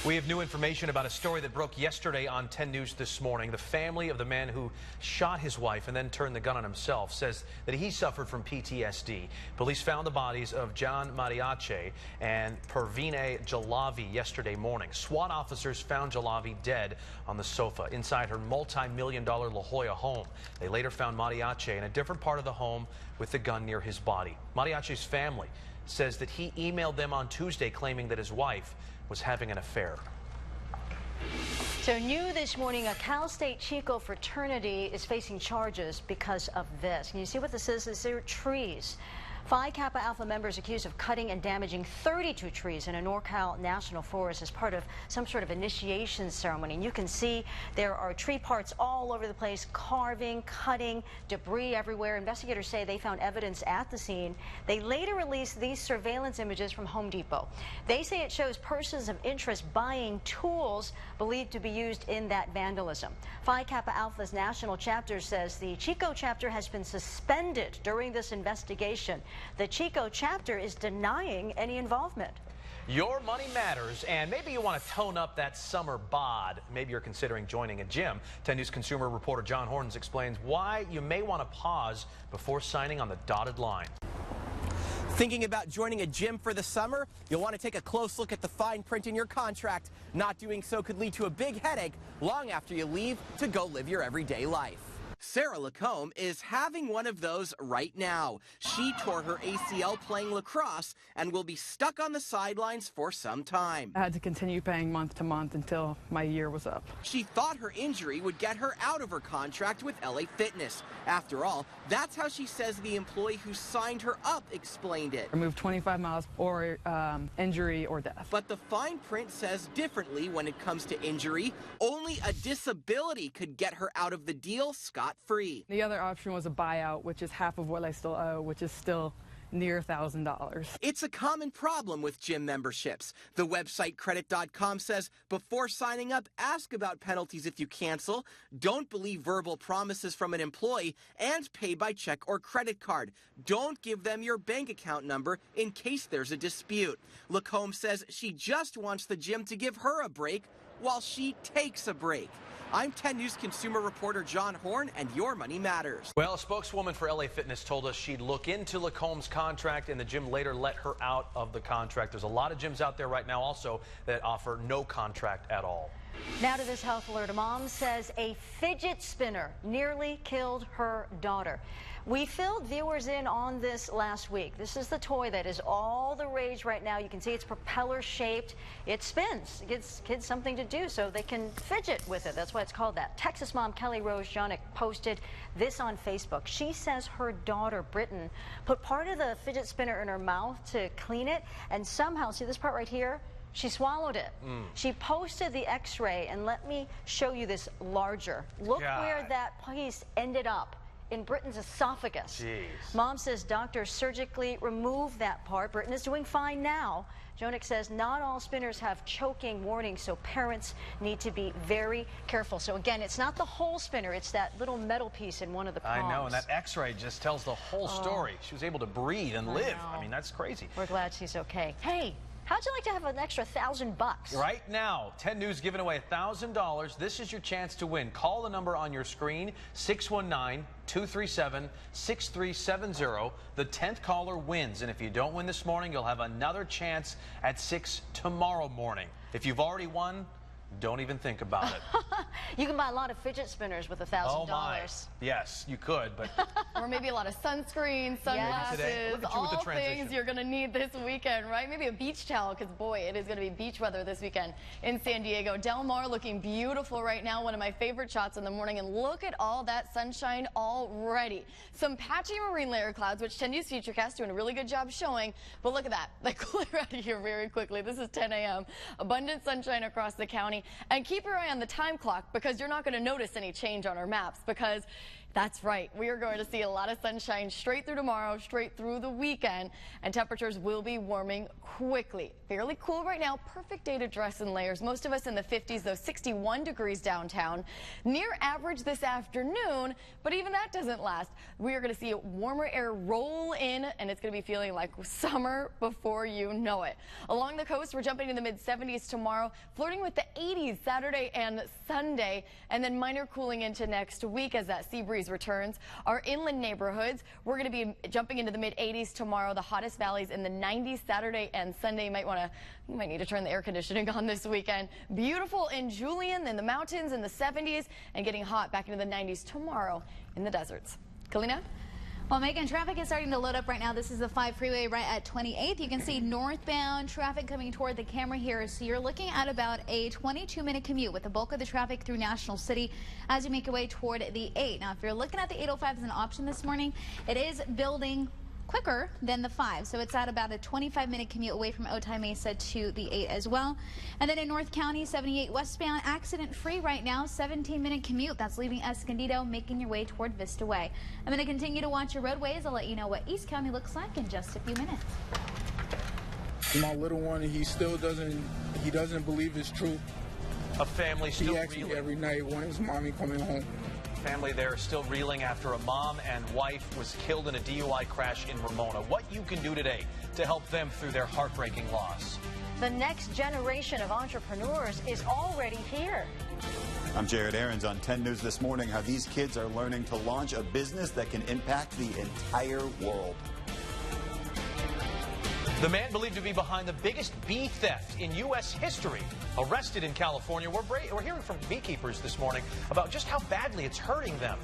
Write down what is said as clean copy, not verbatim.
We have new information about a story that broke yesterday on 10 News this morning. The family of the man who shot his wife and then turned the gun on himself says that he suffered from PTSD. Police found the bodies of John Mariachi and Pervine Jalavi yesterday morning. SWAT officers found Jalavi dead on the sofa inside her multi-million-dollar La Jolla home. They later found Mariachi in a different part of the home with the gun near his body. Mariachi's family says that he emailed them on Tuesday claiming that his wife was having an affair. So new this morning, a Cal State Chico fraternity is facing charges because of this. Can you see what this is? These are trees. Phi Kappa Alpha members accused of cutting and damaging 32 trees in a NorCal national forest as part of some sort of initiation ceremony. And you can see there are tree parts all over the place, carving, cutting, debris everywhere. Investigators say they found evidence at the scene. They later released these surveillance images from Home Depot. They say it shows persons of interest buying tools believed to be used in that vandalism. Phi Kappa Alpha's national chapter says the Chico chapter has been suspended during this investigation. The Chico chapter is denying any involvement. Your money matters, and maybe you want to tone up that summer bod. Maybe you're considering joining a gym. 10 News consumer reporter John Horns explains why you may want to pause before signing on the dotted line. Thinking about joining a gym for the summer? You'll want to take a close look at the fine print in your contract. Not doing so could lead to a big headache long after you leave to go live your everyday life. Sarah Lacombe is having one of those right now. She tore her ACL playing lacrosse and will be stuck on the sidelines for some time. I had to continue paying month to month until my year was up. She thought her injury would get her out of her contract with LA Fitness. After all, that's how she says the employee who signed her up explained it. Remove 25 miles or injury or death. But the fine print says differently when it comes to injury. Only a disability could get her out of the deal scot-free. The other option was a buyout, which is half of what I still owe, which is still near $1,000. It's a common problem with gym memberships. The website credit.com says before signing up, ask about penalties if you cancel, don't believe verbal promises from an employee, and pay by check or credit card. Don't give them your bank account number in case there's a dispute. Lacombe says she just wants the gym to give her a break while she takes a break. I'm 10 News consumer reporter John Horn, and your money matters. Well, a spokeswoman for LA Fitness told us she'd look into Lacombe's contract, and the gym later let her out of the contract. There's a lot of gyms out there right now also that offer no contract at all. Now to this health alert. A mom says a fidget spinner nearly killed her daughter. We filled viewers in on this last week. This is the toy that is all the rage right now. You can see it's propeller shaped. It spins. It gives kids something to do so they can fidget with it. That's why it's called that. Texas mom Kelly Rose Jonick posted this on Facebook. She says her daughter Britton put part of the fidget spinner in her mouth to clean it, and somehow, see this part right here? She swallowed it. She posted the x-ray, and let me show you this larger. Look where that piece ended up. In Britton's esophagus. Jeez. Mom says doctors surgically removed that part. Britton is doing fine now. Jonick says not all spinners have choking warnings, so parents need to be very careful. So again, it's not the whole spinner, it's that little metal piece in one of the prongs. I know, and that x-ray just tells the whole story. She was able to breathe and live. I mean, that's crazy. We're glad she's okay. Hey, how'd you like to have an extra $1,000? Right now, 10 News giving away $1,000. This is your chance to win. Call the number on your screen, 619-237-6370. The 10th caller wins, and if you don't win this morning, you'll have another chance at 6 tomorrow morning. If you've already won, don't even think about it. You can buy a lot of fidget spinners with $1,000. Oh my. Yes, you could, but... Or maybe a lot of sunscreen, sunglasses, all things you're going to need this weekend, right? Maybe a beach towel, because boy, it is going to be beach weather this weekend in San Diego. Del Mar looking beautiful right now, one of my favorite shots in the morning, and look at all that sunshine already. Some patchy marine layer clouds, which 10 News Futurecast doing a really good job showing, but look at that. They clear out of here very quickly. This is 10 a.m. Abundant sunshine across the county. And keep your eye on the time clock, because you're not going to notice any change on our maps, because That's right. We are going to see a lot of sunshine straight through tomorrow, straight through the weekend, and temperatures will be warming quickly. Fairly cool right now. Perfect day to dress in layers. Most of us in the 50s, though, 61 degrees downtown. Near average this afternoon, but even that doesn't last. We are going to see warmer air roll in, and it's going to be feeling like summer before you know it. Along the coast, we're jumping to the mid-70s tomorrow, flirting with the 80s Saturday and Sunday, and then minor cooling into next week as that sea breeze returns. Our inland neighborhoods, we're going to be jumping into the mid-80s tomorrow. The hottest valleys in the 90s Saturday and Sunday. You might need to turn the air conditioning on this weekend. Beautiful in Julian, in the mountains in the 70s, and getting hot back into the 90s tomorrow in the deserts. Kalina? Well, Megan, traffic is starting to load up right now. This is the 5 freeway right at 28th. You can see northbound traffic coming toward the camera here. So you're looking at about a 22-minute commute with the bulk of the traffic through National City as you make your way toward the 8. Now, if you're looking at the 805 as an option this morning, it is building quicker than the 5, so it's at about a 25-minute commute away from Otay Mesa to the 8 as well. And then in North County, 78 westbound, accident-free right now, 17-minute commute. That's leaving Escondido, making your way toward Vista Way. I'm going to continue to watch your roadways. I'll let you know what East County looks like in just a few minutes. My little one, he still doesn't believe it's true. A family still He asks me every night, when is mommy coming home? Family there still reeling after a mom and wife was killed in a DUI crash in Ramona. What you can do today to help them through their heartbreaking loss. The next generation of entrepreneurs is already here. I'm Jared Aarons on 10 News This Morning, how these kids are learning to launch a business that can impact the entire world. The man believed to be behind the biggest bee theft in U.S. history, arrested in California. We're hearing from beekeepers this morning about just how badly it's hurting them.